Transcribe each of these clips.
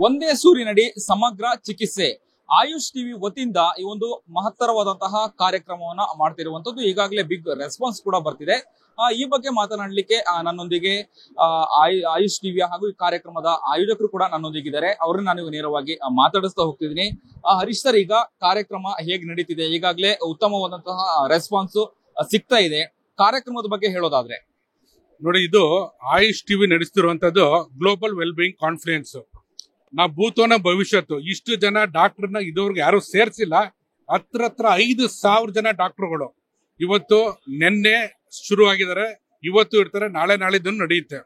ಒಂದೇ ಸೂರಿನಡಿ ಸಮಗ್ರ ಚಿಕಿತ್ಸೆ ಆಯುಷ್ ಟಿವಿ ವತಿಯಿಂದ ಈ ಒಂದು ಮಹತ್ತರವಾದಂತಹ ಕಾರ್ಯಕ್ರಮವನ್ನ ಮಾಡ್ತಿರುವಂತದ್ದು ಈಗಾಗಲೇ ಬಿಗ್ ರೆಸ್ಪಾನ್ಸ್ ಕೂಡ ಬರ್ತಿದೆ. ಈ ಬಗ್ಗೆ ಮಾತನಾಡಲಿಕ್ಕೆ ನನ್ನೊಂದಿಗೆ ಆಯುಷ್ ಟಿವಿಯ ಹಾಗೂ ಈ ಕಾರ್ಯಕ್ರಮದ ಆಯೋಜಕರು ಕೂಡ ನನ್ನೊಂದಿಗಿದ್ದಾರೆ. ಅವ್ರನ್ನ ನಾನು ನೇರವಾಗಿ ಮಾತಾಡಿಸ್ತಾ ಹೋಗ್ತಿದ್ದೀನಿ. ಹರೀಶ್ ಸರ್, ಈಗ ಕಾರ್ಯಕ್ರಮ ಹೇಗೆ ನಡೀತಿದೆ? ಈಗಾಗಲೇ ಉತ್ತಮವಾದಂತಹ ರೆಸ್ಪಾನ್ಸ್ ಸಿಗ್ತಾ ಇದೆ. ಕಾರ್ಯಕ್ರಮದ ಬಗ್ಗೆ ಹೇಳೋದಾದ್ರೆ ನೋಡಿ, ಇದು ಆಯುಷ್ ಟಿವಿ ನಡೆಸ್ತಿರುವಂತದ್ದು ಗ್ಲೋಬಲ್ ವೆಲ್ಬೀಯಿಂಗ್ ಕಾನ್ಫರೆನ್ಸ್. ನಾ ಭೂತೋನ ಭವಿಷ್ಯತ್ತು. ಇಷ್ಟು ಜನ ಡಾಕ್ಟರ್ನ ಇದುವರೆಗೆ ಯಾರು ಸೇರ್ಸಿಲ್ಲ. ಹತ್ರ 5,000 ಜನ ಡಾಕ್ಟರ್ಗಳು ಇವತ್ತು ನಿನ್ನೆ ಶುರು ಆಗಿದ್ದಾರೆ, ಇವತ್ತು ಇರ್ತಾರೆ, ನಾಳೆ ನಾಳಿದ್ದು ನಡೆಯುತ್ತೆ.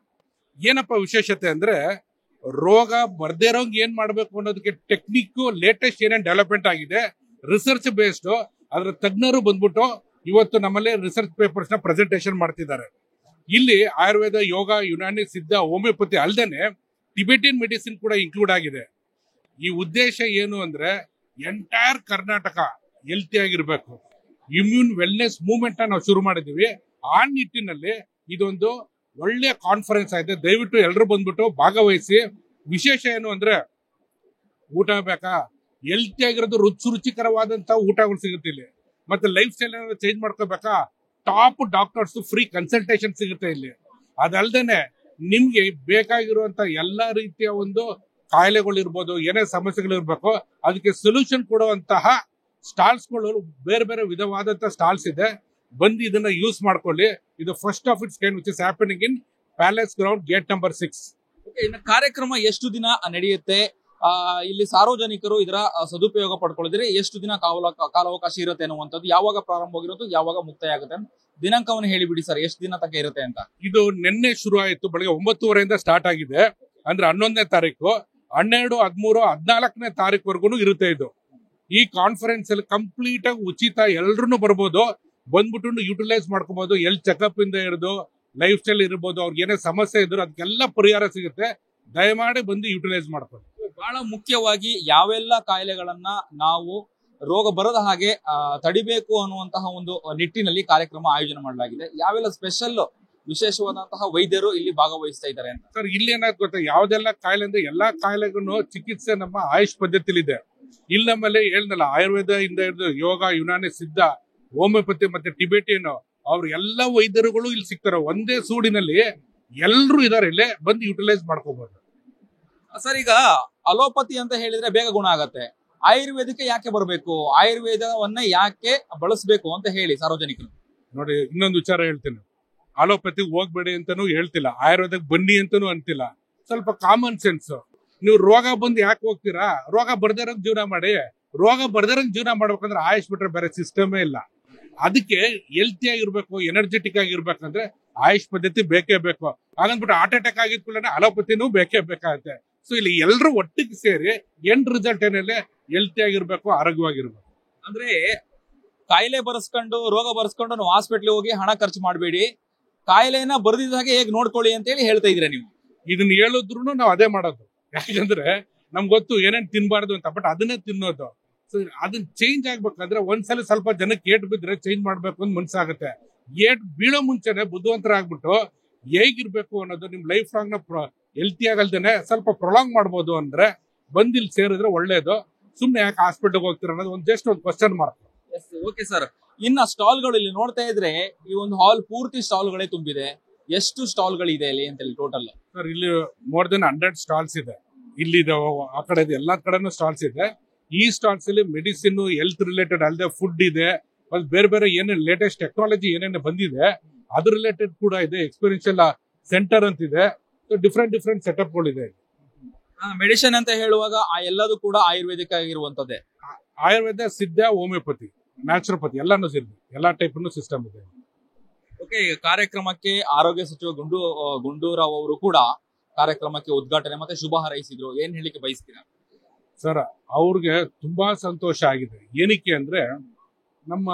ಏನಪ್ಪ ವಿಶೇಷತೆ ಅಂದ್ರೆ, ರೋಗ ಬರ್ದೇ ಇರೋಂಗ್ ಏನ್ ಮಾಡ್ಬೇಕು ಅನ್ನೋದಕ್ಕೆ ಟೆಕ್ನಿಕ್ ಲೇಟೆಸ್ಟ್ ಏನೇನ್ ಡೆವಲಪ್ಮೆಂಟ್ ಆಗಿದೆ, ರಿಸರ್ಚ್ ಬೇಸ್ಡ್, ಅದ್ರ ತಜ್ಞರು ಬಂದ್ಬಿಟ್ಟು ಇವತ್ತು ನಮ್ಮಲ್ಲಿ ರಿಸರ್ಚ್ ಪೇಪರ್ಸ್ ನ ಪ್ರೆಸೆಂಟೇಷನ್ ಮಾಡ್ತಿದ್ದಾರೆ. ಇಲ್ಲಿ ಆಯುರ್ವೇದ, ಯೋಗ, ಯುನಾನಿ, ಸಿದ್ಧ, ಹೋಮಿಯೋಪತಿ ಅಲ್ದೇನೆ ಟಿಬೆಟಿಯನ್ ಮೆಡಿಸಿನ್ ಕೂಡ ಇನ್ಕ್ಲೂಡ್ ಆಗಿದೆ. ಈ ಉದ್ದೇಶ ಏನು ಅಂದ್ರೆ, ಎಂಟೈರ್ ಕರ್ನಾಟಕ ಹೆಲ್ತಿ ಆಗಿರ್ಬೇಕು. ಇಮ್ಯೂನ್ ವೆಲ್ನೆಸ್ ಮೂವ್ಮೆಂಟ್ ನಾವು ಶುರು ಮಾಡಿದೀವಿ. ಆ ನಿಟ್ಟಿನಲ್ಲಿ ಇದೊಂದು ಒಳ್ಳೆ ಕಾನ್ಫರೆನ್ಸ್ ಆಗಿದೆ. ದಯವಿಟ್ಟು ಎಲ್ಲರೂ ಬಂದ್ಬಿಟ್ಟು ಭಾಗವಹಿಸಿ. ವಿಶೇಷ ಏನು ಅಂದ್ರೆ, ಊಟ ಬೇಕಾ, ಹೆಲ್ತಿ ಆಗಿರೋದು ರುಚಿಕರವಾದಂತ ಊಟಗಳು ಸಿಗುತ್ತೆ ಇಲ್ಲಿ. ಮತ್ತೆ ಲೈಫ್ ಸ್ಟೈಲ್ ಏನಾದ್ರು ಚೇಂಜ್ ಮಾಡ್ಕೋಬೇಕಾ, ಟಾಪ್ ಡಾಕ್ಟರ್ಸ್ ಫ್ರೀ ಕನ್ಸಲ್ಟೇಷನ್ ಸಿಗುತ್ತೆ ಇಲ್ಲಿ. ಅದಲ್ದೇನೆ ನಿಮ್ಗೆ ಬೇಕಾಗಿರುವಂತ ಎಲ್ಲಾ ರೀತಿಯ ಒಂದು ಕಾಯಿಲೆಗಳಿರ್ಬೋದು, ಏನೇ ಸಮಸ್ಯೆಗಳಿರ್ಬೇಕು, ಅದಕ್ಕೆ ಸೊಲ್ಯೂಷನ್ ಕೊಡುವಂತಹ ಸ್ಟಾಲ್ಸ್ಗಳು ಬೇರೆ ಬೇರೆ ವಿಧವಾದಂತಹ ಸ್ಟಾಲ್ಸ್ ಇದೆ. ಬಂದು ಇದನ್ನ ಯೂಸ್ ಮಾಡ್ಕೊಳ್ಳಿ. ಇದು first of it's kind which is happening in palace ground, gate number 6. ಇನ್ನು ಕಾರ್ಯಕ್ರಮ ಎಷ್ಟು ದಿನ ನಡೆಯುತ್ತೆ? ಇಲ್ಲಿ ಸಾರ್ವಜನಿಕರು ಇದರ ಸದುಪಯೋಗ ಪಡ್ಕೊಳ್ಳಿದ್ರೆ ಎಷ್ಟು ದಿನ ಕಾಲಾವಕಾಶ ಇರುತ್ತೆ ಅನ್ನುವಂಥದ್ದು, ಯಾವಾಗ ಪ್ರಾರಂಭವಾಗಿರುತ್ತೆ, ಯಾವಾಗ ಮುಕ್ತಾಯ ಆಗುತ್ತೆ, ದಿನಾಂಕವನ್ನು ಹೇಳಿಬಿಡಿ ಸರ್, ಎಷ್ಟು ದಿನ ತನಕ ಇರುತ್ತೆ ಅಂತ. ಇದು ನಿನ್ನೆ ಶುರು ಆಯಿತು, ಬೆಳಗ್ಗೆ 9:30 ಸ್ಟಾರ್ಟ್ ಆಗಿದೆ. ಅಂದ್ರೆ 11ನೇ ತಾರೀಕು, 12, 13, 14ನೇ ತಾರೀಕುವರೆಗೂ ಇರುತ್ತೆ. ಇದು ಈ ಕಾನ್ಫರೆನ್ಸ್ ಅಲ್ಲಿ ಕಂಪ್ಲೀಟ್ ಆಗಿ ಉಚಿತ, ಎಲ್ರು ಬರ್ಬೋದು, ಬಂದ್ಬಿಟ್ಟು ಯುಟಿಲೈಸ್ ಮಾಡ್ಕೋಬಹುದು. ಹೆಲ್ತ್ ಚೆಕಪ್ ಇಂದ ಹಿಡಿದು ಲೈಫ್ ಸ್ಟೈಲ್ ಇರ್ಬೋದು, ಅವ್ರಿಗೆ ಏನೇ ಸಮಸ್ಯೆ ಇದ್ರು ಅದಕ್ಕೆಲ್ಲ ಪರಿಹಾರ ಸಿಗುತ್ತೆ. ದಯಮಾಡಿ ಬಂದು ಯುಟಿಲೈಸ್ ಮಾಡ್ಕೊಂಡು. ಬಹಳ ಮುಖ್ಯವಾಗಿ ಯಾವೆಲ್ಲ ಕಾಯಿಲೆಗಳನ್ನ ನಾವು ರೋಗ ಬರದ ಹಾಗೆ ತಡಿಬೇಕು ಅನ್ನುವಂತಹ ಒಂದು ನಿಟ್ಟಿನಲ್ಲಿ ಕಾರ್ಯಕ್ರಮ ಆಯೋಜನೆ ಮಾಡಲಾಗಿದೆ. ಯಾವೆಲ್ಲ ಸ್ಪೆಷಲ್ ವಿಶೇಷವಾದಂತಹ ವೈದ್ಯರು ಇಲ್ಲಿ ಭಾಗವಹಿಸ್ತಾ ಇದ್ದಾರೆ ಅಂತ ಸರ್, ಇಲ್ಲಿ ಏನಾದ್ರು ಗೊತ್ತಾ, ಯಾವ್ದೆಲ್ಲ ಕಾಯಿಲೆ ಅಂದ್ರೆ ಎಲ್ಲಾ ಕಾಯಿಲೆಗೂ ಚಿಕಿತ್ಸೆ ನಮ್ಮ ಆಯುಷ್ ಪದ್ಧತಿಲಿದೆ. ಇಲ್ಲಿ ನಮ್ಮಲ್ಲಿ ಹೇಳ್ದಲ್ಲ, ಆಯುರ್ವೇದ ಇಂದ ಹಿಡಿದು ಯೋಗ, ಯುನಾನಿ, ಸಿದ್ಧ, ಹೋಮಿಯೋಪತಿ ಮತ್ತೆ ಟಿಬೆಟಿಯನ್, ಅವ್ರು ಎಲ್ಲ ವೈದ್ಯರುಗಳು ಇಲ್ಲಿ ಸಿಗ್ತಾರೆ. ಒಂದೇ ಸೂಡಿನಲ್ಲಿ ಎಲ್ರು ಇದಾರೆ. ಇಲ್ಲೇ ಬಂದು ಯುಟಿಲೈಸ್ ಮಾಡ್ಕೋಬಹುದು. ಸರ್, ಈಗ ಅಲೋಪತಿ ಅಂತ ಹೇಳಿದ್ರೆ ಬೇಗ ಗುಣ ಆಗತ್ತೆ, ಆಯುರ್ವೇದಕ್ಕೆ ಯಾಕೆ ಬರಬೇಕು, ಆಯುರ್ವೇದವನ್ನ ಯಾಕೆ ಬಳಸಬೇಕು ಅಂತ ಹೇಳಿ ಸಾರ್ವಜನಿಕರು. ನೋಡಿ, ಇನ್ನೊಂದು ವಿಚಾರ ಹೇಳ್ತೀನಿ. ಅಲೋಪತಿ ಹೋಗ್ಬೇಡಿ ಅಂತಾನು ಹೇಳ್ತಿಲ್ಲ, ಆಯುರ್ವೇದಕ್ಕೆ ಬನ್ನಿ ಅಂತಾನು ಅಂತಿಲ್ಲ. ಸ್ವಲ್ಪ ಕಾಮನ್ ಸೆನ್ಸ್. ನೀವು ರೋಗ ಬಂದು ಯಾಕೆ ಹೋಗ್ತೀರಾ? ರೋಗ ಬರ್ದಿರಂಗ್ ಜೀವನ ಮಾಡಿ. ರೋಗ ಬರ್ದಿರಂಗ್ ಜೀವನ ಮಾಡ್ಬೇಕಂದ್ರೆ ಆಯುಷ್ ಬಿಟ್ರೆ ಬೇರೆ ಸಿಸ್ಟಮೇ ಇಲ್ಲ. ಅದಕ್ಕೆ ಹೆಲ್ತಿ ಆಗಿರ್ಬೇಕು, ಎನರ್ಜೆಟಿಕ್ ಆಗಿರ್ಬೇಕಂದ್ರೆ ಆಯುಷ್ ಪದ್ಧತಿ ಬೇಕೇ ಬೇಕು. ಹಾಗಂದ್ಬಿಟ್ಟು ಹಾರ್ಟ್ ಅಟ್ಯಾಕ್ ಆಗಿದ್ ಕೂಡಲೇ ಅಲೋಪತಿನೂ ಬೇಕೇ ಬೇಕಾಗುತ್ತೆ. ಸೊ ಇಲ್ಲಿ ಎಲ್ರು ಒಟ್ಟಿಗೆ ಸೇರಿ ಎಂಡ್ ರಿಸಲ್ಟ್ ಏನಿದೆ, ಹೆಲ್ತಿ ಆಗಿರ್ಬೇಕು, ಆರೋಗ್ಯವಾಗಿರ್ಬೇಕು. ಅಂದ್ರೆ ಕಾಯಿಲೆ ಬರೆಸ್ಕೊಂಡು, ರೋಗ ಬರೆಸ್ಕೊಂಡು ನಾವು ಹಾಸ್ಪಿಟ್ಲಿಗೆ ಹೋಗಿ ಹಣ ಖರ್ಚು ಮಾಡಬೇಡಿ, ಕಾಯಿಲೆನ ಬರ್ದಿದ್ದ ಹಾಗೆ ಹೇಗೆ ನೋಡ್ಕೊಳ್ಳಿ ಅಂತ ಹೇಳಿ ಹೇಳ್ತಾ ಇದ್ರೆ ನೀವು. ಇದನ್ನ ಹೇಳಿದ್ರು ನಾವು ಅದೇ ಮಾಡೋದು. ಯಾಕಂದ್ರೆ ನಮ್ಗೆ ಗೊತ್ತು ಏನೇನ್ ತಿನ್ಬಾರ್ದು ಅಂತ, ಬಟ್ ಅದನ್ನೇ ತಿನ್ನೋದು. ಸೊ ಅದನ್ನ ಚೇಂಜ್ ಆಗ್ಬೇಕಂದ್ರೆ ಒಂದ್ಸಲ ಸ್ವಲ್ಪ ಜನಕ್ಕೆ ಏಟ್ ಬಿದ್ರೆ ಚೇಂಜ್ ಮಾಡ್ಬೇಕು ಅಂತ ಮನ್ಸಾಗುತ್ತೆ. ಏಟ್ ಬೀಳೋ ಮುಂಚೆನೆ ಬುದ್ಧಿವಂತರಾಗ್ಬಿಟ್ಟು ಹೇಗಿರ್ಬೇಕು ಅನ್ನೋದು ನಿಮ್ ಲೈಫ್ ಲಾಂಗ್ ನ ಹೆಲ್ತಿ ಆಗಲ್ದೇನೆ ಸ್ವಲ್ಪ ಪ್ರೊಲಾಂಗ್ ಮಾಡ್ಬೋದು. ಅಂದ್ರೆ ಬಂದ್ ಇಲ್ಲಿ ಸೇರಿದ್ರೆ ಒಳ್ಳೇದು. ಸುಮ್ನೆ ಯಾಕೆ ಹಾಸ್ಪಿಟಲ್ಗೆ ಹೋಗ್ತೀರ ಅನ್ನೋದು ಒಂದು ಜಸ್ಟ್ ಒಂದು ಕ್ವಶನ್ ಮಾರ್ಕ್. ಓಕೆ ಸರ್, ಇನ್ನ ಸ್ಟಾಲ್ಗಳು ಇಲ್ಲಿ ನೋಡ್ತಾ ಇದ್ರೆ ಈ ಒಂದು ಹಾಲ್ ಪೂರ್ತಿ ಸ್ಟಾಲ್ಗಳೇ ತುಂಬಿದೆ. ಎಷ್ಟು ಸ್ಟಾಲ್ಗಳಿದೆ ಇಲ್ಲಿ ಅಂತ ಹೇಳಿ ಟೋಟಲ್? ಸರ್, ಇಲ್ಲಿ ಮೋರ್ ದೆನ್ 100 ಸ್ಟಾಲ್ಸ್ ಇದೆ. ಇಲ್ಲಿ ಆ ಕಡೆ ಎಲ್ಲಾ ಕಡೆನೂ ಸ್ಟಾಲ್ಸ್ ಇದೆ. ಈ ಸ್ಟಾಲ್ಸ್ ಅಲ್ಲಿ ಮೆಡಿಸಿನ್, ಹೆಲ್ತ್ ರಿಲೇಟೆಡ್ ಅಲ್ಲದೆ ಫುಡ್ ಇದೆ, ಮತ್ತೆ ಬೇರೆ ಬೇರೆ ಏನೇನು ಲೇಟೆಸ್ಟ್ ಟೆಕ್ನಾಲಜಿ ಏನೇನು ಬಂದಿದೆ ಅದ್ರ ರಿಲೇಟೆಡ್ ಕೂಡ ಇದೆ. ಎಕ್ಸ್ಪೀರಿಯನ್ಷಿಯಲ್ ಸೆಂಟರ್ ಅಂತಿದೆ. ಡಿಫ್ರೆಂಟ್ ಸೆಟಪ್ಗಳಿದೆ. ಮೆಡಿಸಿನ್ ಅಂತ ಹೇಳುವಾಗ ಎಲ್ಲದೂ ಕೂಡ ಆಯುರ್ವೇದಿಕ್ ಆಗಿರುವಂತದ್ದೇ. ಆಯುರ್ವೇದ, ಸಿದ್ಧ, ಹೋಮಿಯೋಪತಿ, ನ್ಯಾಚುರೋಪತಿ ಎಲ್ಲಾನು ಸೇರಿದೆ. ಎಲ್ಲಾ ಟೈಪ್ ಸಿಸ್ಟಮ್ ಇದೆ. ಓಕೆ, ಕಾರ್ಯಕ್ರಮಕ್ಕೆ ಆರೋಗ್ಯ ಸಚಿವ ಗುಂಡೂರಾವ್ ಅವರು ಕೂಡ ಕಾರ್ಯಕ್ರಮಕ್ಕೆ ಉದ್ಘಾಟನೆ ಮತ್ತೆ ಶುಭ ಹಾರೈಸಿದ್ರು. ಏನ್ ಹೇಳಿಕೆ ಬಯಸ್ತೀರಾ ಸರ್? ಅವ್ರಿಗೆ ತುಂಬಾ ಸಂತೋಷ ಆಗಿದೆ. ಏನಕ್ಕೆ ಅಂದ್ರೆ, ನಮ್ಮ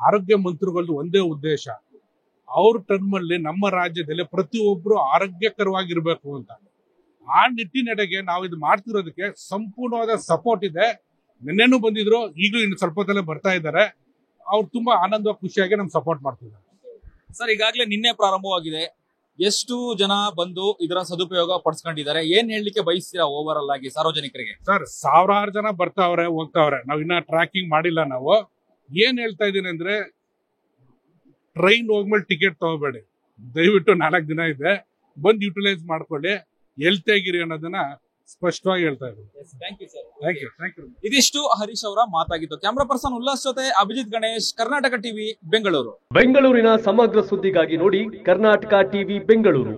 ಆರೋಗ್ಯ ಮಂತ್ರಿಗಳದ್ದು ಒಂದೇ ಉದ್ದೇಶ, ಅವ್ರ ಟರ್ಮ್ ಅಲ್ಲಿ ನಮ್ಮ ರಾಜ್ಯದಲ್ಲಿ ಪ್ರತಿಯೊಬ್ರು ಆರೋಗ್ಯಕರವಾಗಿರ್ಬೇಕು ಅಂತ. ಆ ನಿಟ್ಟಿನೆಡೆಗೆ ನಾವು ಇದು ಮಾಡ್ತಿರೋದಕ್ಕೆ ಸಂಪೂರ್ಣವಾದ ಸಪೋರ್ಟ್ ಇದೆ. ನಿನ್ನೆನೂ ಬಂದಿದ್ರು, ಈಗಲೂ ಇನ್ನು ಸ್ವಲ್ಪ ಹೊತ್ತಲ್ಲೇ ಬರ್ತಾ ಇದ್ದಾರೆ. ಅವ್ರು ತುಂಬಾ ಆನಂದವಾಗಿ ಖುಷಿಯಾಗಿ ನಮ್ಗೆ ಸಪೋರ್ಟ್ ಮಾಡ್ತಿದ್ದಾರೆ. ಸರ್, ಈಗಾಗಲೇ ನಿನ್ನೆ ಪ್ರಾರಂಭವಾಗಿದೆ. ಎಷ್ಟು ಜನ ಬಂದು ಇದರ ಸದುಪಯೋಗ ಪಡಿಸ್ಕೊಂಡಿದ್ದಾರೆ? ಏನ್ ಹೇಳಲಿಕ್ಕೆ ಬಯಸ್ತೀರಾ ಓವರ್ ಆಲ್ ಆಗಿ ಸಾರ್ವಜನಿಕರಿಗೆ? ಸರ್, ಸಾವಿರಾರು ಜನ ಬರ್ತಾವ್ರೆ ಹೋಗ್ತಾವ್ರೆ. ನಾವ್ ಇನ್ನ ಟ್ರ್ಯಾಕಿಂಗ್ ಮಾಡಿಲ್ಲ. ನಾವು ಏನ್ ಹೇಳ್ತಾ ಇದೀನಿ ಅಂದ್ರೆ, ಟ್ರೈನ್ ಹೋಗ್ಮೇಲೆ ಟಿಕೆಟ್ ತಗೋಬೇಡಿ. ದಯವಿಟ್ಟು 4 ದಿನ ಇದೆ, ಬಂದು ಯುಟಿಲೈಸ್ ಮಾಡ್ಕೊಳ್ಳಿ, ಹೆಲ್ತ್ ಆಗಿರಿ ಅನ್ನೋದನ್ನ ಸ್ಪಷ್ಟವಾಗಿ ಹೇಳ್ತಾ ಇದ್ದೀನಿ. Thank you. ಇದಿಷ್ಟು ಹರೀಶ್ ಅವರ ಮಾತಾಗಿತ್ತು. ಕ್ಯಾಮ್ರಾ ಪರ್ಸನ್ ಉಲ್ಲಾಸ್ ಜೊತೆ ಅಭಿಜಿತ್ ಗಣೇಶ್, ಕರ್ನಾಟಕ ಟಿವಿ, ಬೆಂಗಳೂರು. ಬೆಂಗಳೂರಿನ ಸಮಗ್ರ ಸುದ್ದಿಗಾಗಿ ನೋಡಿ ಕರ್ನಾಟಕ ಟಿವಿ ಬೆಂಗಳೂರು.